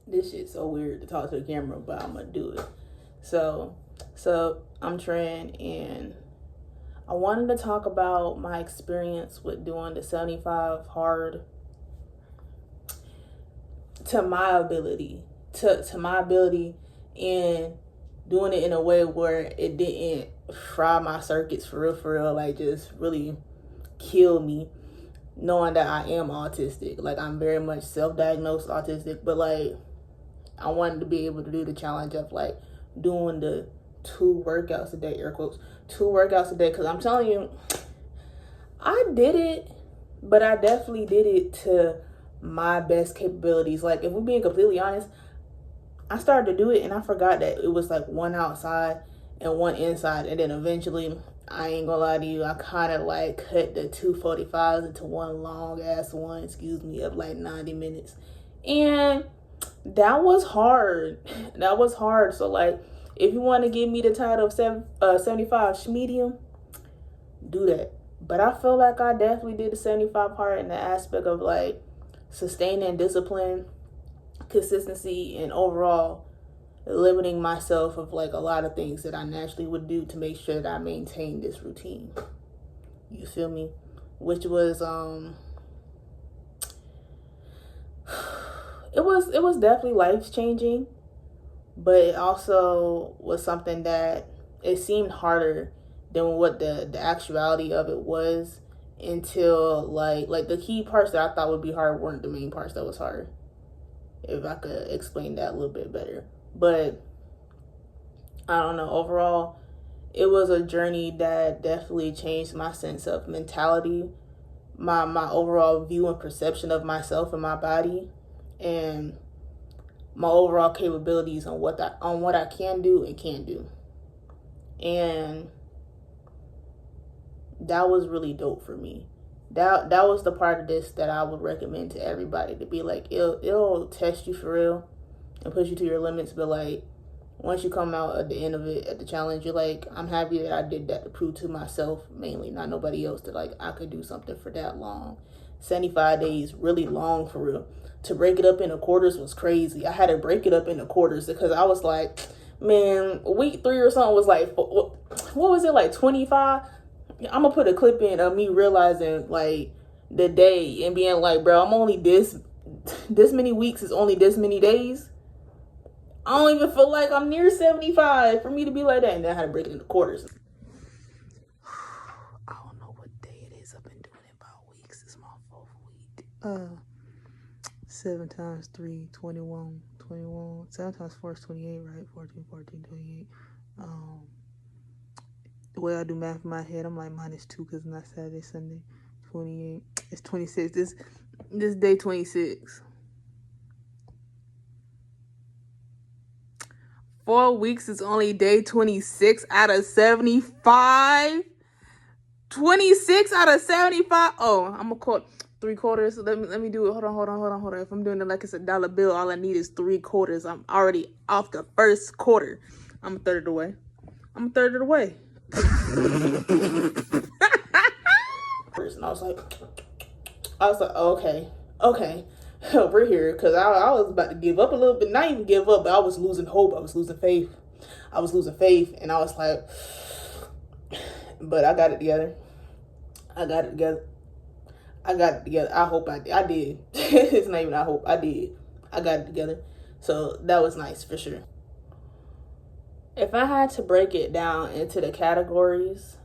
This shit's so weird to talk to the camera, but I'm gonna do it. So I'm Trin, and I wanted to talk about my experience with doing the 75 hard to my ability, and doing it in a way where it didn't fry my circuits for real, like just really kill me, knowing that I am autistic. Like, I'm very much self-diagnosed autistic, but like, I wanted to be able to do the challenge of like doing the 2 workouts a day, air quotes, 2 workouts a day. Because I'm telling you, I did it, but I definitely did it to my best capabilities. Like, if we're being completely honest, I started to do it and I forgot that it was like 1 outside and 1 inside. And then eventually, I ain't gonna lie to you, I kind of like cut the 2 45s into 1 long ass one, of like 90 minutes. And that was hard. That was hard. So like, if you want to give me the title of 75 medium, do that. But I feel like I definitely did the 75 part in the aspect of like sustaining discipline, consistency, and overall limiting myself of like a lot of things that I naturally would do to make sure that I maintain this routine. You feel me? Which was it was definitely life changing, but it also was something that it seemed harder than what the actuality of it was, until like the key parts that I thought would be hard weren't the main parts that was hard, if I could explain that a little bit better. But I don't know, overall it was a journey that definitely changed my sense of mentality, my overall view and perception of myself and my body, and my overall capabilities on what I can do and can't do. And that was really dope for me. That was the part of this that I would recommend to everybody, to be like, it'll test you for real and push you to your limits, but like, once you come out at the end of it, at the challenge, you're like, I'm happy that I did that to prove to myself, mainly, not nobody else, that like I could do something for that long. 75 days, really long for real. To break it up into quarters was crazy. I had to break it up into quarters because I was like, man, week 3 or something was like, what was it, like 25? I'm gonna put a clip in of me realizing like the day and being like, bro, I'm only this many weeks is only this many days. I don't even feel like I'm near 75 for me to be like that. And then I had to break it into quarters. I don't know what day it is. I've been doing it about weeks. It's my 4th week. 7 times 3, 21. 7 times 4 is 28, right? 14, 28. The way I do math in my head, I'm like -2 because it's not Saturday, Sunday. 28. It's 26. This day 26. 4 weeks is only day 26 out of 75. 26 out of 75. Oh, I'm gonna call 3/4. Let me do it. Hold on. If I'm doing it like it's a dollar bill, all I need is 3/4. I'm already off the first quarter. I'm a third of the way. And I was like, okay, we're here. Because I was about to give up a little bit. Not even give up, but I was losing hope. I was losing faith. And I was like, but I got it together. I hope I did. It's not even I hope. I did. I got it together. So that was nice for sure. If I had to break it down into the categories,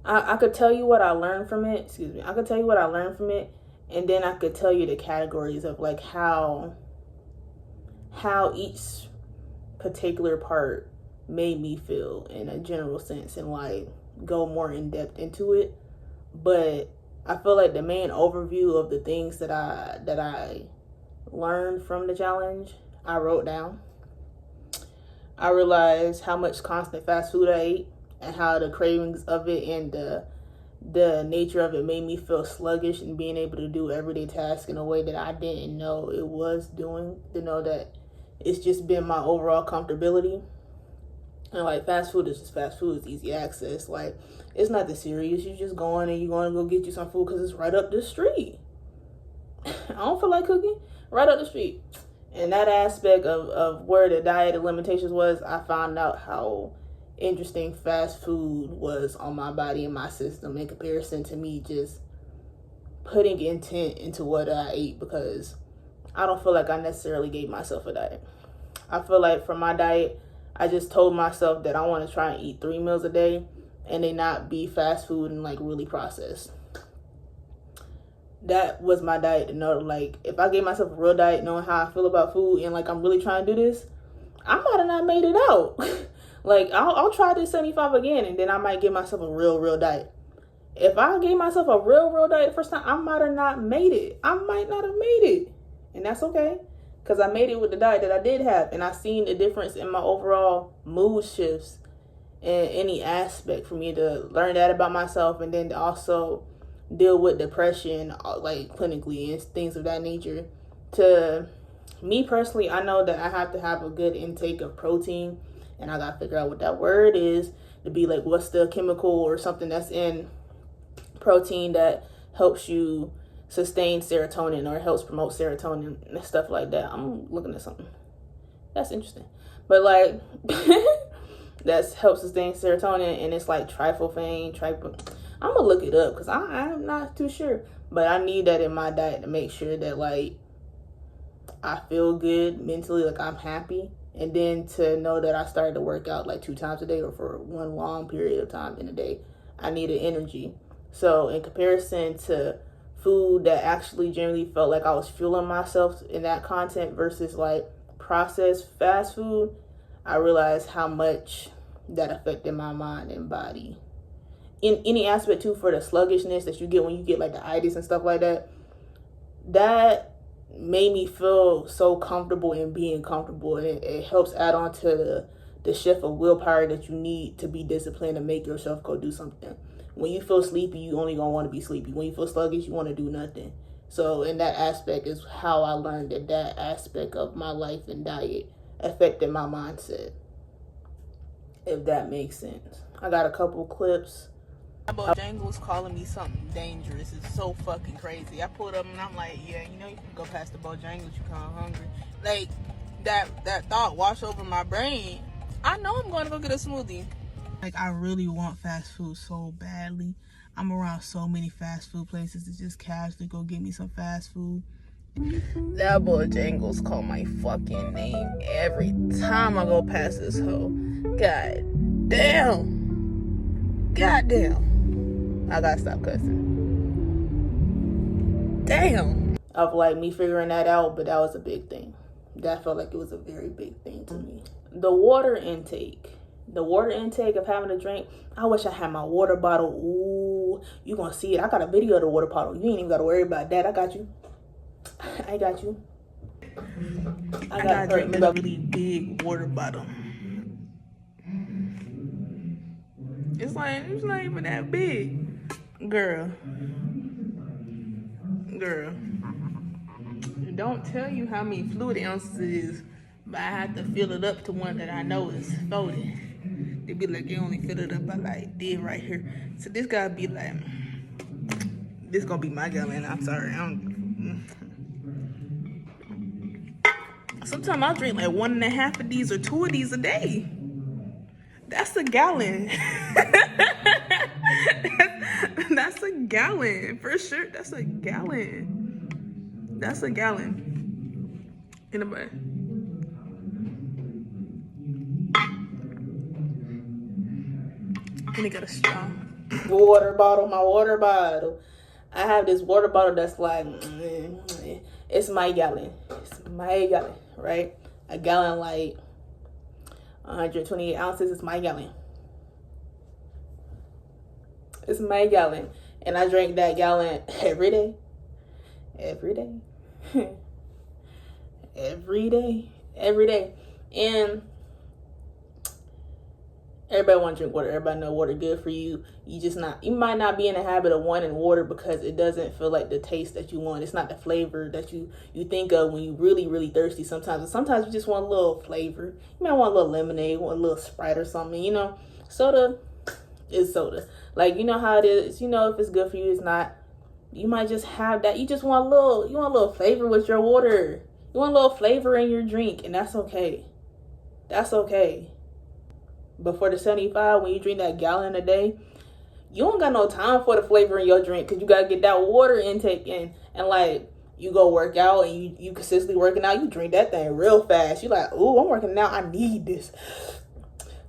I could tell you what I learned from it. I could tell you what I learned from it, and then I could tell you the categories of like how each particular part made me feel in a general sense, and like go more in depth into it. But I feel like the main overview of the things that I learned from the challenge, I wrote down. I realized how much constant fast food I ate, and how the cravings of it and the nature of it made me feel sluggish and being able to do everyday tasks in a way that I didn't know it was doing. To know that it's just been my overall comfortability. And like, fast food is just fast food. It's easy access. Like, it's not that serious. You just going and you're going to go get you some food because it's right up the street. I don't feel like cooking. Right up the street. in that aspect of where the diet and limitations was, I found out how interesting fast food was on my body and my system in comparison to me just putting intent into what I ate, because I don't feel like I necessarily gave myself a diet. I feel like for my diet, I just told myself that I want to try and eat 3 meals a day and they not be fast food and like really processed. That was my diet to know, like, if I gave myself a real diet knowing how I feel about food and like I'm really trying to do this, I might have not made it out. Like, I'll try this 75 again and then I might give myself a real diet. If I gave myself a real diet the first time, I might have not made it. I might not have made it. And that's okay, because I made it with the diet that I did have, and I seen the difference in my overall mood shifts in any aspect for me to learn that about myself, and then to also deal with depression, like clinically and things of that nature. To me personally, I know that I have to have a good intake of protein, and I gotta figure out what that word is to be like, what's the chemical or something that's in protein that helps you sustain serotonin or helps promote serotonin and stuff like that. I'm looking at something that's interesting, but like that helps sustain serotonin, and it's like tryptophan. I'm gonna look it up because I'm not too sure, but I need that in my diet to make sure that like I feel good mentally, like I'm happy, and then to know that I started to work out like 2 times a day or for one long period of time in a day. I needed energy. So in comparison to food that actually generally felt like I was fueling myself in that content versus like processed fast food, I realized how much that affected my mind and body. In any aspect too, for the sluggishness that you get when you get like the itis and stuff like that, that made me feel so comfortable in being comfortable. And it helps add on to the shift of willpower that you need to be disciplined and make yourself go do something. When you feel sleepy, you only gonna want to be sleepy. When you feel sluggish, you want to do nothing. So in that aspect is how I learned that aspect of my life and diet affected my mindset, if that makes sense. I got a couple clips. Bojangles calling me something dangerous. It's so fucking crazy. I pulled up and I'm like, yeah, you know, you can go past the Bojangles, you come hungry. Like, that thought washed over my brain. I know I'm going to go get a smoothie. Like, I really want fast food so badly. I'm around so many fast food places to just casually go get me some fast food. That Bojangles call my fucking name every time I go past this hoe. God damn. I gotta stop cussing. Damn. Of like me figuring that out, but that was a big thing. That felt like it was a very big thing to me. The water intake of having a drink. I wish I had my water bottle. Ooh, you gonna see it. I got a video of the water bottle. You ain't even gotta worry about that. I got you. I got a really big water bottle. It's not even that big. Girl. Don't tell you how many fluid ounces it is, but I have to fill it up to one that I know is folded. They be like, you only fill it up by like this right here. So this gotta be like, this gonna be my gallon. I'm sorry. Sometimes I'll drink like 1.5 of these or 2 of these a day. That's a gallon. That's a gallon for sure. That's a gallon. In a bag. And it got a straw. My water bottle. I have this water bottle that's like, it's my gallon, right? A gallon, like 128 ounces is my gallon. It's my gallon. And I drink that gallon every day. Every day. And everybody want to drink water. Everybody know water good for you. You might not be in the habit of wanting water because it doesn't feel like the taste that you want. It's not the flavor that you think of when you really thirsty sometimes. Sometimes you just want a little flavor. You might want a little lemonade, want a little Sprite or something, you know. Soda is soda. Like, you know how it is. You know if it's good for you, it's not. You might just have that. You just want a little flavor with your water. You want a little flavor in your drink, and that's okay. That's okay. But for the 75, when you drink that gallon a day, you don't got no time for the flavor in your drink, because you got to get that water intake in. And like, you go work out and you consistently working out, you drink that thing real fast. You like, oh, I'm working out, I need this.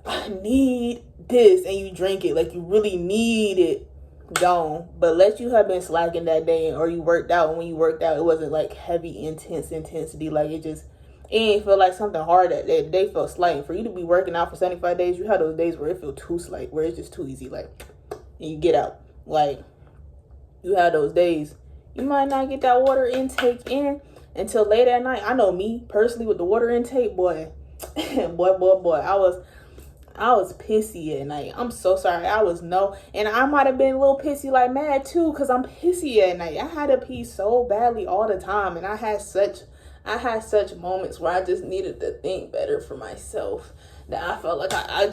I need this. And you drink it like you really need it. Gone. But let you have been slacking that day, or you worked out, and when you worked out, it wasn't like heavy, intense intensity. Like it ain't feel like something hard that day felt slight. And for you to be working out for 75 days, you have those days where it feel too slight, where it's just too easy, like, and you get out. Like, you have those days. You might not get that water intake in until late at night. I know me personally with the water intake, boy, I was pissy at night. I'm so sorry. And I might have been a little pissy, like mad too, because I'm pissy at night. I had to pee so badly all the time, and I had such moments where I just needed to think better for myself. That I felt like I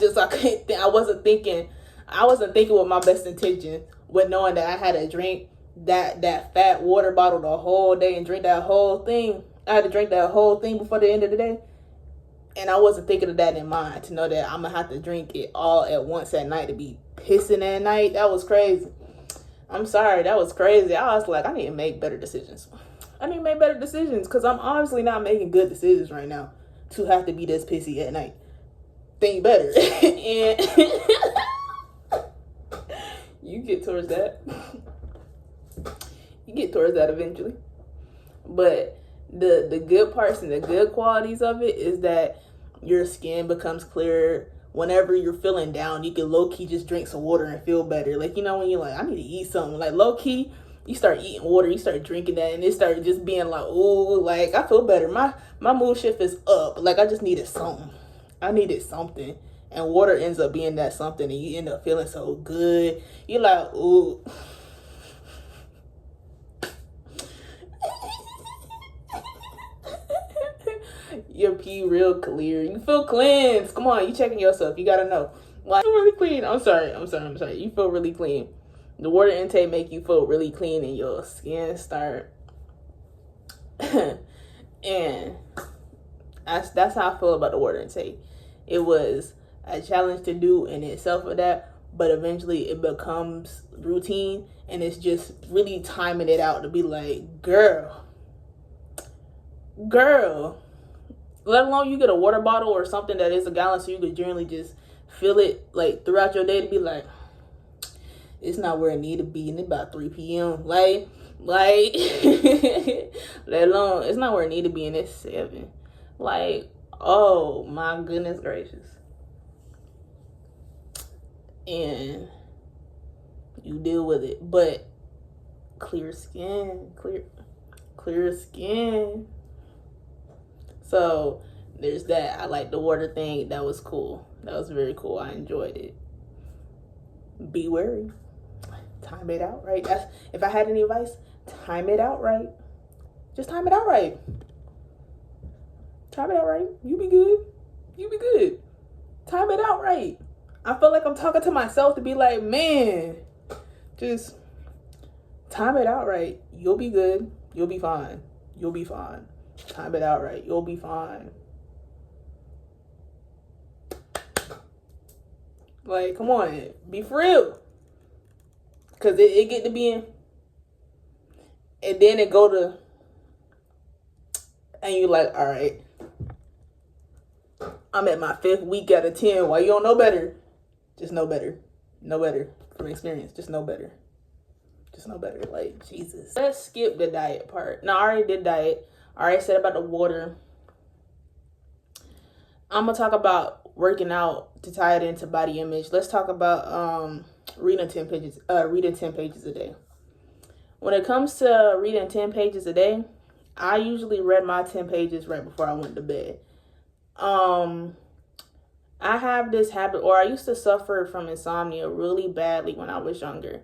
wasn't thinking with my best intention, with knowing that I had to drink that fat water bottle the whole day and drink that whole thing. I had to drink that whole thing before the end of the day. And I wasn't thinking of that in mind, to know that I'm going to have to drink it all at once at night, to be pissing at night. That was crazy. I'm sorry. That was crazy. I was like, I need to make better decisions. Because I'm honestly not making good decisions right now to have to be this pissy at night. Think better. And you get towards that. You get towards that eventually. But the good parts and the good qualities of it is that your skin becomes clearer. Whenever you're feeling down, you can low-key just drink some water and feel better. Like, you know, when you're like, I need to eat something, like low-key, you start eating water, you start drinking that, and it started just being like, oh, like, I feel better. My mood shift is up. Like, I just needed something. And water ends up being that something, and you end up feeling so good. You're like, ooh. Your pee real clear. You feel cleansed. Come on, you checking yourself. You gotta know. Like, you feel really clean. I'm sorry. You feel really clean. The water intake make you feel really clean, and your skin start. And that's how I feel about the water intake. It was a challenge to do in itself of that, but eventually it becomes routine, and it's just really timing it out to be like, girl, let alone you get a water bottle or something that is a gallon, so you could generally just feel it like throughout your day, to be like, it's not where it need to be, and it's about 3 p.m. Like let alone it's not where it need to be, and it's 7. Like, oh my goodness gracious. And you deal with it. But clear skin. So there's that. I like the water thing. That was cool. That was very cool. I enjoyed it. Be wary. Time it out right. If I had any advice, time it out right. Just time it out right. You be good. Time it out right. I feel like I'm talking to myself, to be like, man, just time it out right. You'll be good. You'll be fine. Time it out right. You'll be fine. Like, come on, be for real. Cause it get to being, and then it go to, and you like, all right, I'm at my 5th week out of 10. Why you don't know better? Just know better. Know better from experience. Just know better. Like, Jesus. Let's skip the diet part. No, I already did diet. I already said about the water. I'm gonna talk about working out to tie it into body image. Let's talk about reading 10 pages a day. When it comes to reading 10 pages a day, I usually read my 10 pages right before I went to bed. I have this habit, or I used to suffer from insomnia really badly when I was younger.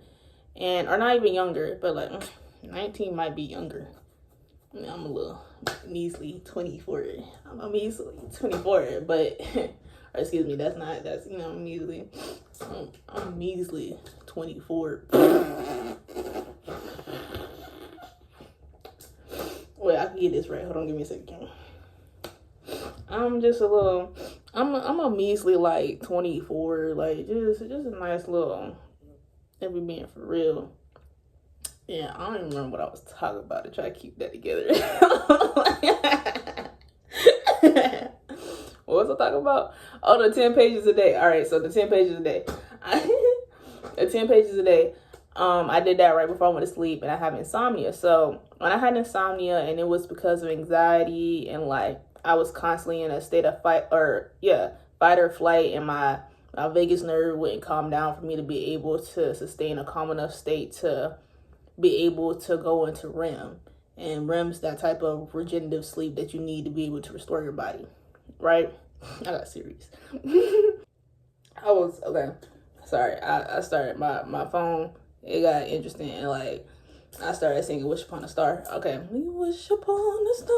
Or not even younger, but like 19 might be younger. I mean, I'm a little measly 24. I'm measly 24, but or excuse me, that's measly. I'm measly 24. Wait, I can get this right. Hold on, give me a second. I'm just a little, I'm a measly like 24, like just a nice little, if we being for real. Yeah, I don't even remember what I was talking about to try to keep that together. What was I talking about? Oh, the 10 pages a day. All right, so the 10 pages a day. The 10 pages a day. I did that right before I went to sleep, and I have insomnia. So when I had insomnia, and it was because of anxiety, and like I was constantly in a state of fight or flight, and my vagus nerve wouldn't calm down for me to be able to sustain a calm enough state to be able to go into REM. And REM's that type of regenerative sleep that you need to be able to restore your body, right? I got serious. Sorry, I started my phone. It got interesting, and like I started singing "Wish Upon a Star." Okay, we wish upon a star.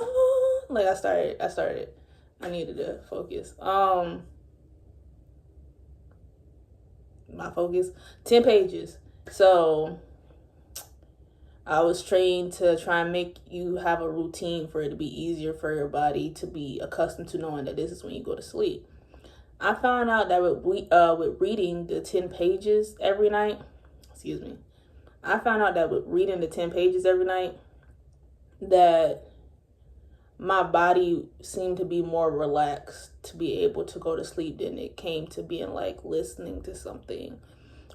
Like I started. I needed to focus. My focus. 10 pages. So I was trained to try and make you have a routine for it to be easier for your body to be accustomed to knowing that this is when you go to sleep. I found out that with reading the 10 pages every night, I found out that with reading the 10 pages every night, that my body seemed to be more relaxed to be able to go to sleep than it came to being like listening to something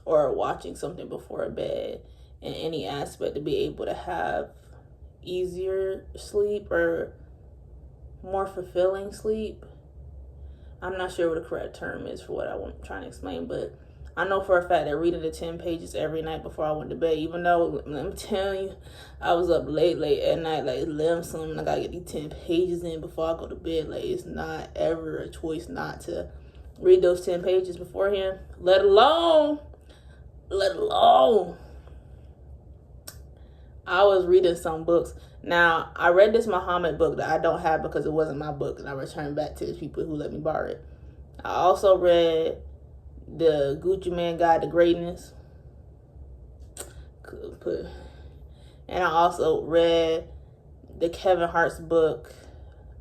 or watching something before bed, in any aspect, to be able to have easier sleep or more fulfilling sleep. I'm not sure what the correct term is for what I'm trying to explain, but I know for a fact that reading the 10 pages every night before I went to bed, even though, I'm telling you, I was up late at night, like 11 something, I gotta get these 10 pages in before I go to bed. Like, it's not ever a choice not to read those 10 pages beforehand, let alone, I was reading some books. Now, I read this Muhammad book that I don't have because it wasn't my book, and I returned back to the people who let me borrow it. I also read the Gucci Man Guide to Greatness. And I also read the Kevin Hart's book,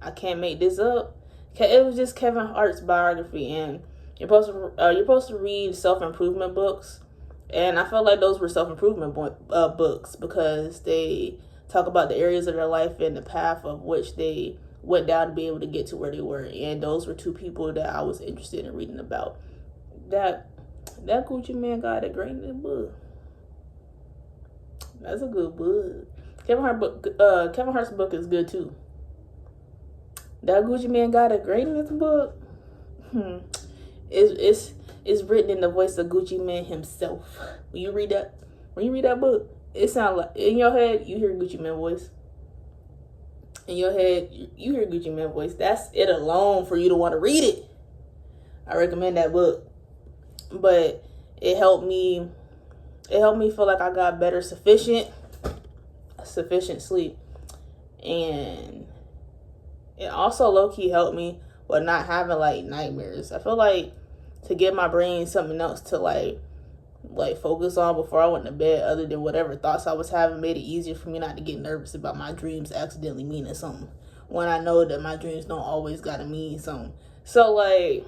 I Can't Make This Up. It was just Kevin Hart's biography, and you're supposed to read self-improvement books. And I felt like those were self-improvement books because they talk about the areas of their life and the path of which they went down to be able to get to where they were. And those were two people that I was interested in reading about. That Gucci Man Guide to Greatness book. That's a good book. Kevin Hart's book is good too. That Gucci Man Guide to Greatness book, it's written in the voice of Gucci Man himself. When you read that book, it sounds like in your head you hear Gucci Man voice. In your head you hear Gucci Man voice. That's it alone for you to want to read it. I recommend that book. But it helped me feel like I got better sufficient sleep. And it also low-key helped me with not having like nightmares. I feel like to give my brain something else to like focus on before I went to bed, other than whatever thoughts I was having, made it easier for me not to get nervous about my dreams accidentally meaning something, when I know that my dreams don't always gotta mean something. So like,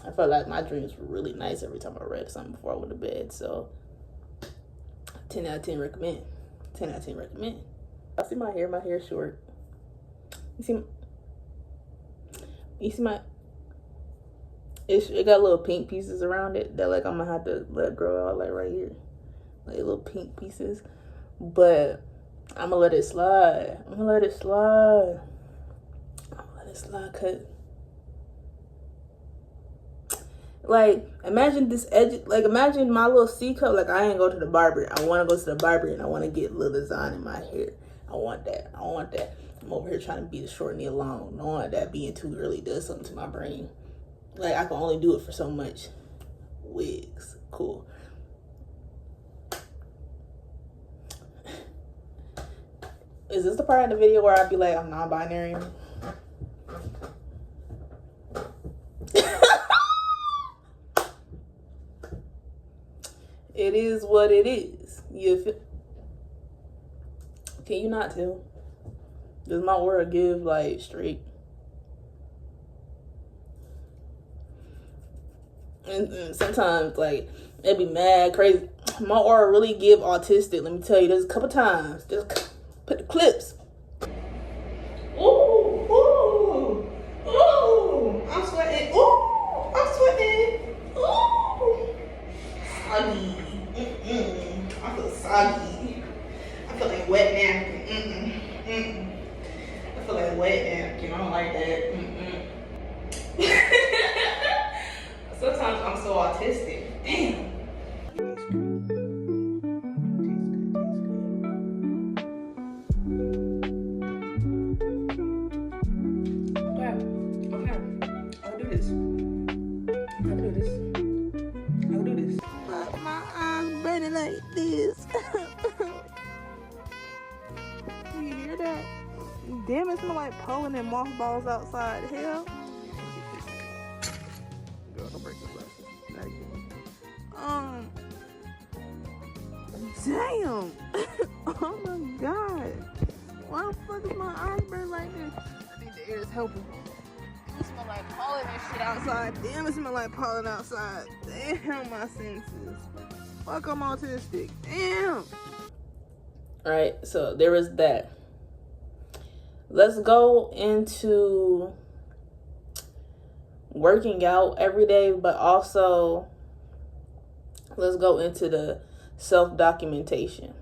I felt like my dreams were really nice every time I read something before I went to bed. So 10 out of 10 recommend. 10 out of 10 recommend. I see my hair. My hair's short. You see my, it got little pink pieces around it that like I'm gonna have to let grow out, like right here, like little pink pieces. But I'm gonna let it slide. Cause like, imagine this edge, like imagine my little C cup. Like, I ain't go to the barber. I want to go to the barber and I want to get a little design in my hair. I want that. I'm over here trying to be the short knee alone, knowing that being too early does something to my brain. Like, I can only do it for so much. Wigs. Cool. Is this the part of the video where I'd be like, I'm non-binary? It is what it is. Can you not tell? Does my aura give like straight? And sometimes like it'd be mad crazy. My aura really give autistic. Let me tell you, there's a couple times. Just put the clips. Ooh, ooh, ooh! I'm sweating. Ooh, I'm sweating. Ooh, soggy. I feel soggy. I feel like wet napkin. I feel like wet napkin. I don't like that. Sometimes I'm so autistic. Damn. I'll do this. But my eyes burning like this. You hear that? Damn, it smells like pollen and mothballs outside. Hell. Girl, don't break the glasses. Damn. Oh my god. Why the fuck is my eyes burning like this? I think the air is helping. It smell like pollen and shit outside. Damn, it smell like pollen outside. Damn, my senses. Fuck, I'm autistic. Damn. Alright, so there is that. Let's go into working out every day, but also let's go into the self-documentation.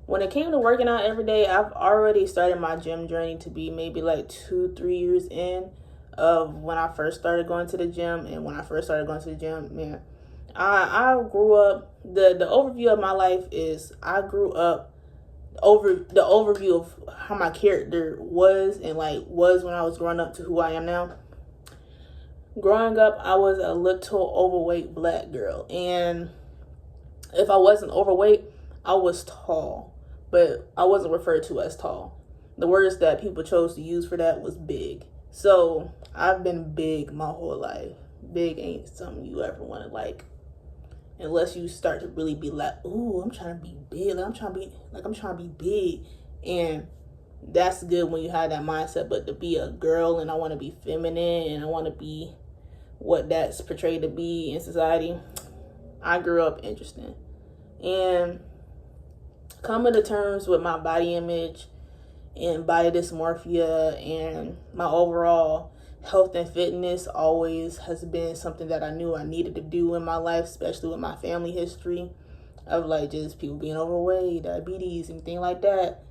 When it came to working out every day, I've already started my gym journey to be maybe like 2-3 years in of when I first started going to the gym. And when I first started going to the gym, man, I grew up, the overview of my life is I grew up over the overview of how my character was and like was when I was growing up to who I am now. Growing up, I was a little overweight black girl, and if I wasn't overweight, I was tall, but I wasn't referred to as tall. The words that people chose to use for that was big. So I've been big my whole life. Big ain't something you ever want to like, unless you start to really be like, ooh, I'm trying to be big. I'm trying to be big. And that's good when you have that mindset. But to be a girl and I want to be feminine and I want to be what that's portrayed to be in society, I grew up interesting. And coming to terms with my body image and body dysmorphia and my overall health and fitness always has been something that I knew I needed to do in my life, especially with my family history of like just people being overweight, diabetes, and things like that,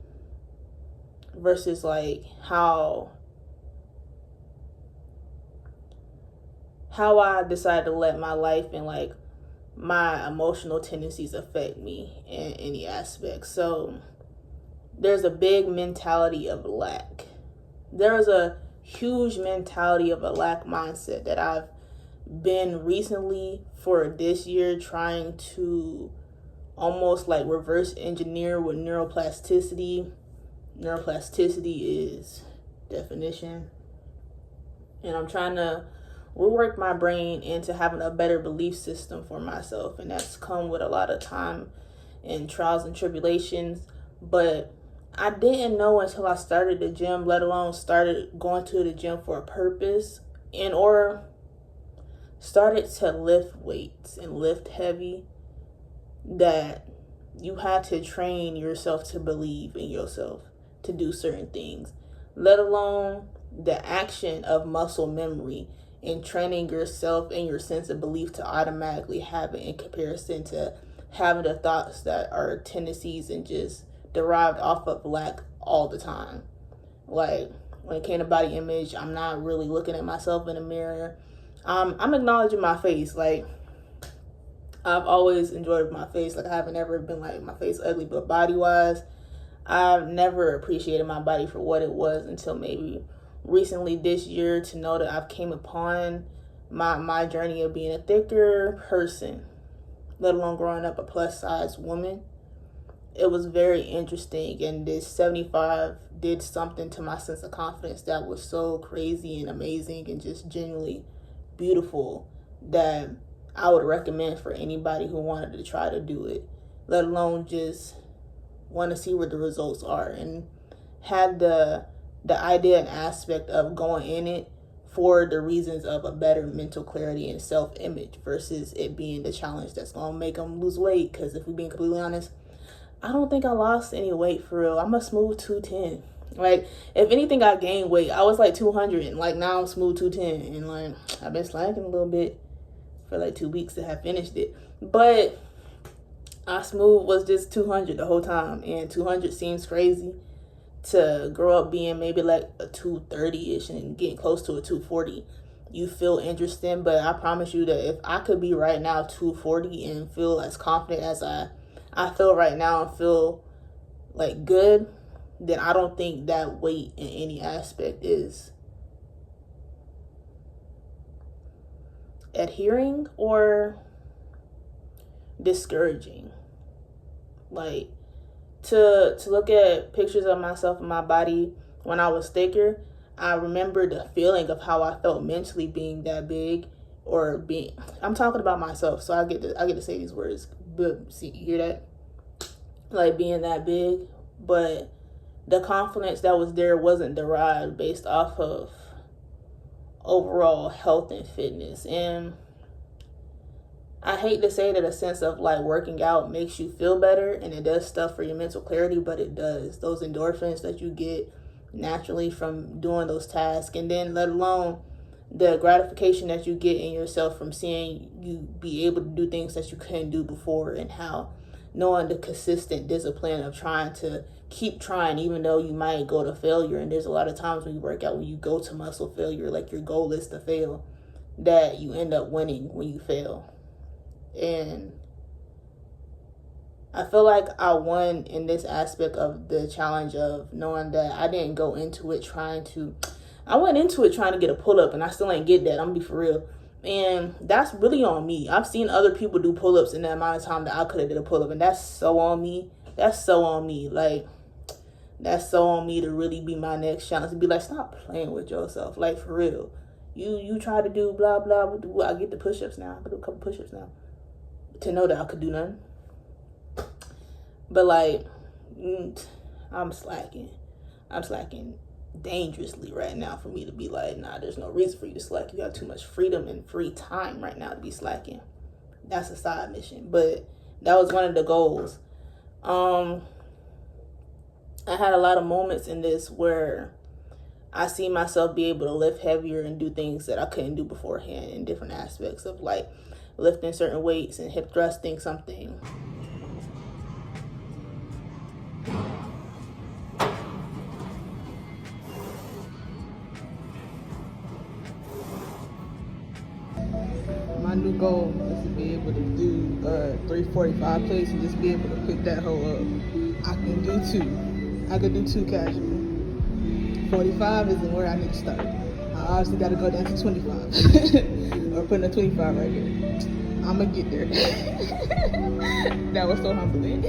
versus like how I decided to let my life and like my emotional tendencies affect me in any aspect. So there's a big mentality of lack. There is a huge mentality of a lack mindset that I've been recently for this year trying to almost like reverse engineer with neuroplasticity. Neuroplasticity is definition. And I'm trying to rework my brain into having a better belief system for myself. And that's come with a lot of time and trials and tribulations. But I didn't know until I started the gym, let alone started going to the gym for a purpose, or started to lift weights and lift heavy, that you had to train yourself to believe in yourself to do certain things, let alone the action of muscle memory and training yourself and your sense of belief to automatically have it in comparison to having the thoughts that are tendencies and just derived off of lack all the time. Like when it came to body image, I'm not really looking at myself in the mirror. I'm acknowledging my face. Like I've always enjoyed my face. Like I haven't ever been like my face ugly, but body wise, I've never appreciated my body for what it was until maybe recently this year, to know that I've came upon my journey of being a thicker person, let alone growing up a plus size woman. It was very interesting, and this 75 did something to my sense of confidence that was so crazy and amazing and just genuinely beautiful that I would recommend for anybody who wanted to try to do it, let alone just want to see what the results are and had the idea and aspect of going in it for the reasons of a better mental clarity and self-image versus it being the challenge that's gonna make them lose weight. Because if we're being completely honest, I don't think I lost any weight for real. I'm a smooth 210. Like, if anything, I gained weight. I was like 200 and like now I'm smooth 210, and like I've been slacking a little bit for like 2 weeks to have finished it, but I smooth was just 200 the whole time, and 200 seems crazy to grow up being maybe like a 230-ish and getting close to a 240. You feel interesting, but I promise you that if I could be right now 240 and feel as confident as I feel right now and feel like good, then I don't think that weight in any aspect is adhering or discouraging. Like, to look at pictures of myself and my body when I was thicker, I remember the feeling of how I felt mentally being that big, or being, I'm talking about myself, so I get to say these words, but see, you hear that? Like, being that big, but the confidence that was there wasn't derived based off of overall health and fitness. And I hate to say that a sense of like working out makes you feel better and it does stuff for your mental clarity, but it does. Those endorphins that you get naturally from doing those tasks, and then let alone the gratification that you get in yourself from seeing you be able to do things that you couldn't do before, and how knowing the consistent discipline of trying to keep trying even though you might go to failure. And there's a lot of times when you work out, when you go to muscle failure, like your goal is to fail, that you end up winning when you fail. And I feel like I won in this aspect of the challenge of knowing that I didn't go into it I went into it trying to get a pull-up, and I still ain't get that. I'm gonna be for real. And that's really on me. I've seen other people do pull-ups in the amount of time that I could have did a pull-up, and that's so on me. That's so on me. Like, that's so on me to really be my next challenge. To be like, stop playing with yourself. Like, for real. You try to do blah, blah, blah. I get the push-ups now. I can do a couple push-ups now. To know that I could do none. But like, I'm slacking dangerously right now for me to be like, nah, there's no reason for you to slack. You got too much freedom and free time right now to be slacking. That's a side mission, but that was one of the goals. I had a lot of moments in this where I see myself be able to lift heavier and do things that I couldn't do beforehand in different aspects of like lifting certain weights and hip thrusting something. My new goal is to be able to do 345 plates and just be able to pick that hoe up. I can do two casually. 45 isn't where I need to start. I obviously got to go down to 25 or putting a 25 right here. I'm gonna get there. That was so humbling.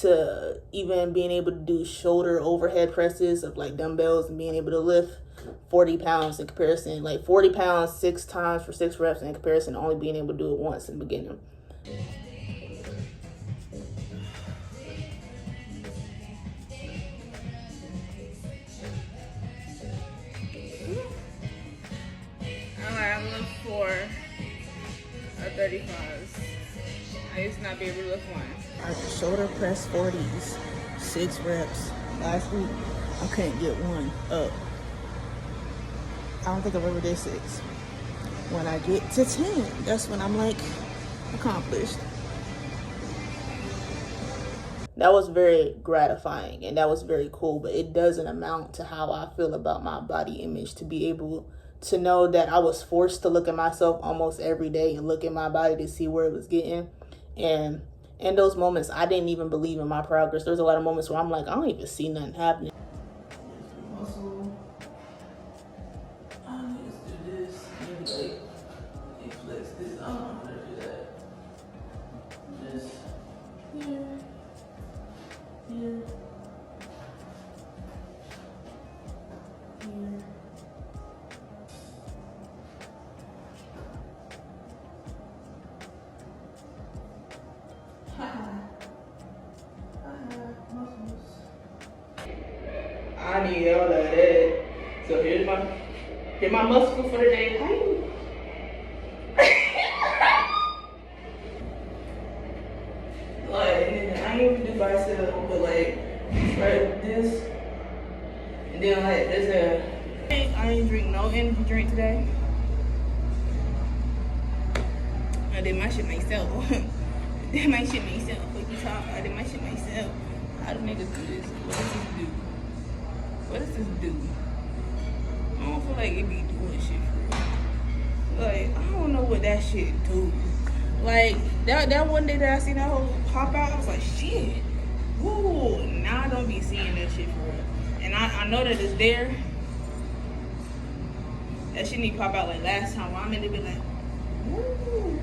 To even being able to do shoulder overhead presses of like dumbbells and being able to lift 40 pounds in comparison, like 40 pounds 6 times for 6 reps in comparison to only being able to do it once in the beginning. 35s. I used to not be able to lift one. I shoulder press 40s, 6 reps. Last week, I couldn't get one up. I don't think I've ever did 6. When I get to 10, that's when I'm like, accomplished. That was very gratifying and that was very cool, but it doesn't amount to how I feel about my body image, to be able to know that I was forced to look at myself almost every day and look at my body to see where it was getting. And in those moments, I didn't even believe in my progress. There's a lot of moments where I'm like, I don't even see nothing happening. Muscle. I need to do this. Maybe like flex this. I don't know how to do that. Just here. Here. Here. I need all of that. So here's my muscle for the day. Like, and I ain't even do bicep, but like right this, and then like there's I ain't drink no energy drink today. I did my shit myself. I did my shit myself. What you talk? I did my shit myself. How do niggas do this? What does this do? What does this do? I don't feel like it be doing shit for real. Like, I don't know what that shit do. Like, that one day that I seen that whole pop out, I was like, shit. Ooh, now I don't be seeing that shit for real. And I know that it's there. That shit need to pop out like last time. Where I'm in to be like, ooh.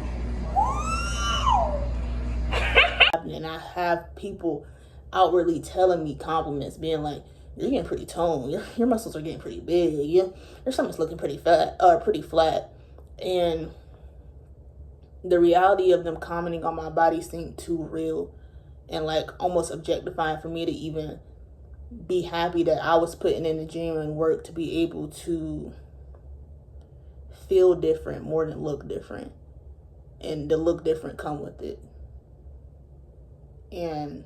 And I have people outwardly telling me compliments, being like, you're getting pretty toned, your muscles are getting pretty big, your stomach's looking pretty fat or pretty flat. And the reality of them commenting on my body seemed too real and like almost objectifying for me to even be happy that I was putting in the gym and work to be able to feel different more than look different, and the look different come with it. And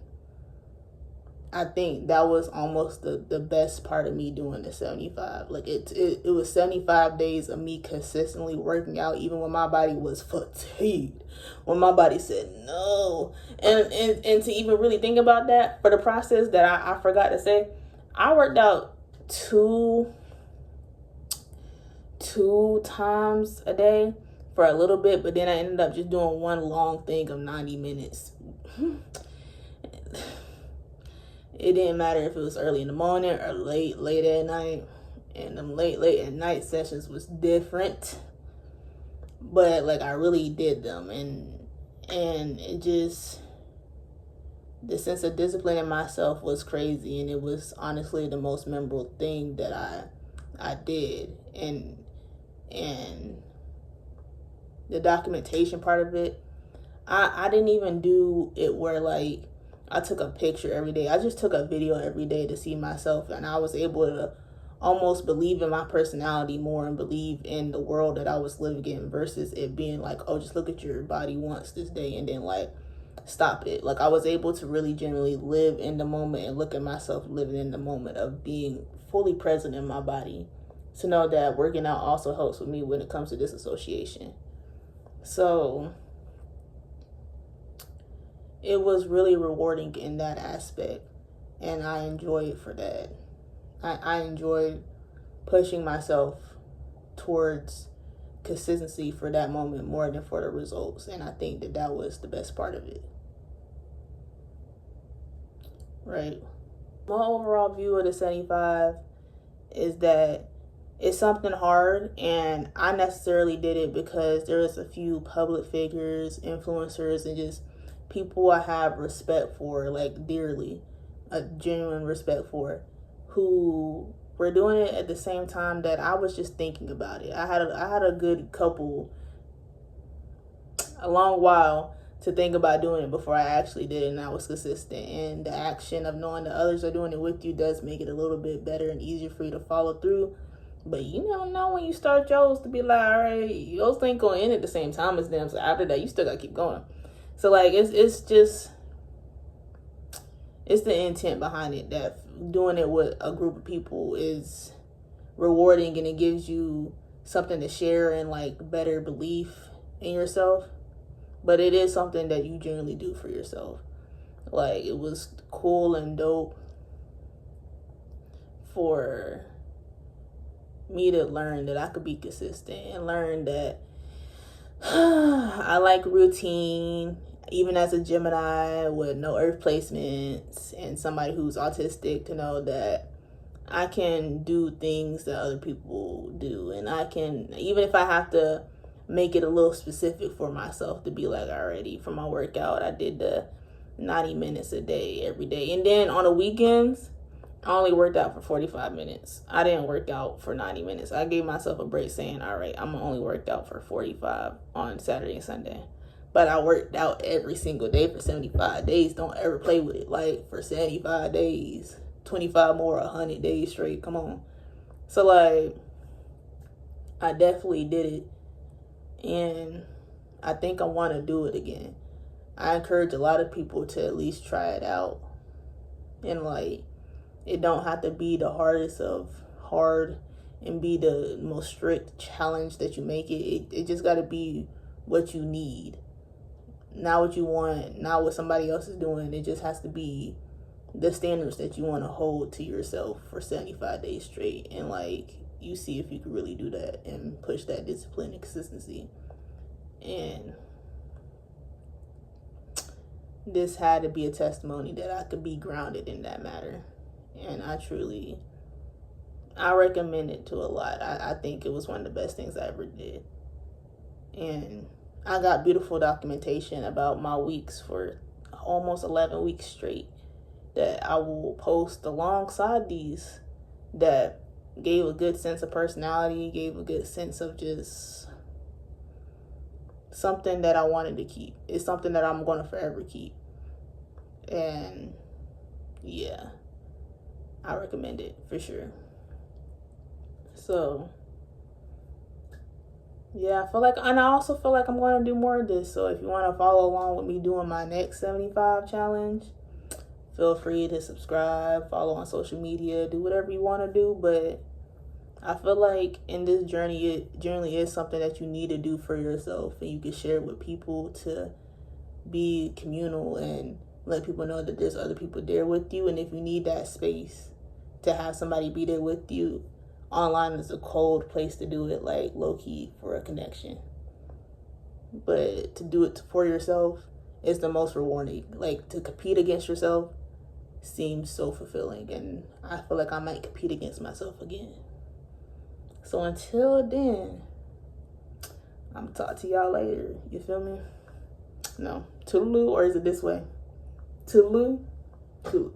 I think that was almost the best part of me doing the 75. Like it was 75 days of me consistently working out, even when my body was fatigued, when my body said no. And to even really think about that, for the process that I forgot to say, I worked out two times a day for a little bit, but then I ended up just doing one long thing of 90 minutes. It didn't matter if it was early in the morning or late at night. And them late at night sessions was different. But like I really did them, and it just, the sense of discipline in myself was crazy, and it was honestly the most memorable thing that I did. And the documentation part of it, I didn't even do it where like I took a picture every day. I just took a video every day to see myself, and I was able to almost believe in my personality more and believe in the world that I was living in, versus it being like, oh, just look at your body once this day and then like stop it. Like I was able to really genuinely live in the moment and look at myself living in the moment of being fully present in my body, to know that working out also helps with me when it comes to disassociation. So it was really rewarding in that aspect, and I enjoy it for that. I enjoyed pushing myself towards consistency for that moment more than for the results, and I think that was the best part of it. Right. My overall view of the 75 is that it's something hard, and I necessarily did it because there was a few public figures, influencers, and just people I have respect for, like dearly, a genuine respect for, who were doing it at the same time that I was just thinking about it. I had a good a long while to think about doing it before I actually did it, and I was consistent. And the action of knowing that others are doing it with you does make it a little bit better and easier for you to follow through. But you don't know when you start yours to be like, all right, yours ain't gonna end at the same time as them. So after that, you still gotta keep going. So like, it's just, it's the intent behind it, that doing it with a group of people is rewarding, and it gives you something to share and like better belief in yourself. But it is something that you generally do for yourself. Like, it was cool and dope for me to learn that I could be consistent, and learn that I like routine, even as a Gemini with no earth placements and somebody who's autistic, to know that I can do things that other people do. And I can, even if I have to make it a little specific for myself, to be like, alrighty, for my workout, I did the 90 minutes a day every day. And then on the weekends, I only worked out for 45 minutes. I didn't work out for 90 minutes. I gave myself a break, saying, all right, I'm only worked out for 45 on Saturday and Sunday. But I worked out every single day for 75 days. Don't ever play with it. Like, for 75 days, 25 more, 100 days straight. Come on. So, like, I definitely did it. And I think I want to do it again. I encourage a lot of people to at least try it out. And, like, it don't have to be the hardest of hard and be the most strict challenge that you make it. It just got to be what you need. Not what you want, not what somebody else is doing. It just has to be the standards that you want to hold to yourself for 75 days straight. And, like, you see if you can really do that and push that discipline and consistency. And this had to be a testimony that I could be grounded in that matter. And I recommend it to a lot. I think it was one of the best things I ever did. And I got beautiful documentation about my weeks for almost 11 weeks straight that I will post alongside these, that gave a good sense of personality, gave a good sense of just something that I wanted to keep. It's something that I'm going to forever keep. And yeah, I recommend it for sure. So yeah, I also feel like I'm going to do more of this. So if you want to follow along with me doing my next 75 challenge, feel free to subscribe, follow on social media, do whatever you want to do. But I feel like in this journey, it generally is something that you need to do for yourself, and you can share it with people to be communal and let people know that there's other people there with you. And if you need that space to have somebody be there with you, online is a cold place to do it, like low-key for a connection. But to do it for yourself is the most rewarding. Like, to compete against yourself seems so fulfilling, and I feel like I might compete against myself again. So until then, I'm gonna talk to y'all later. You feel me? No, toodaloo, or is it this way? Toodaloo, toodaloo.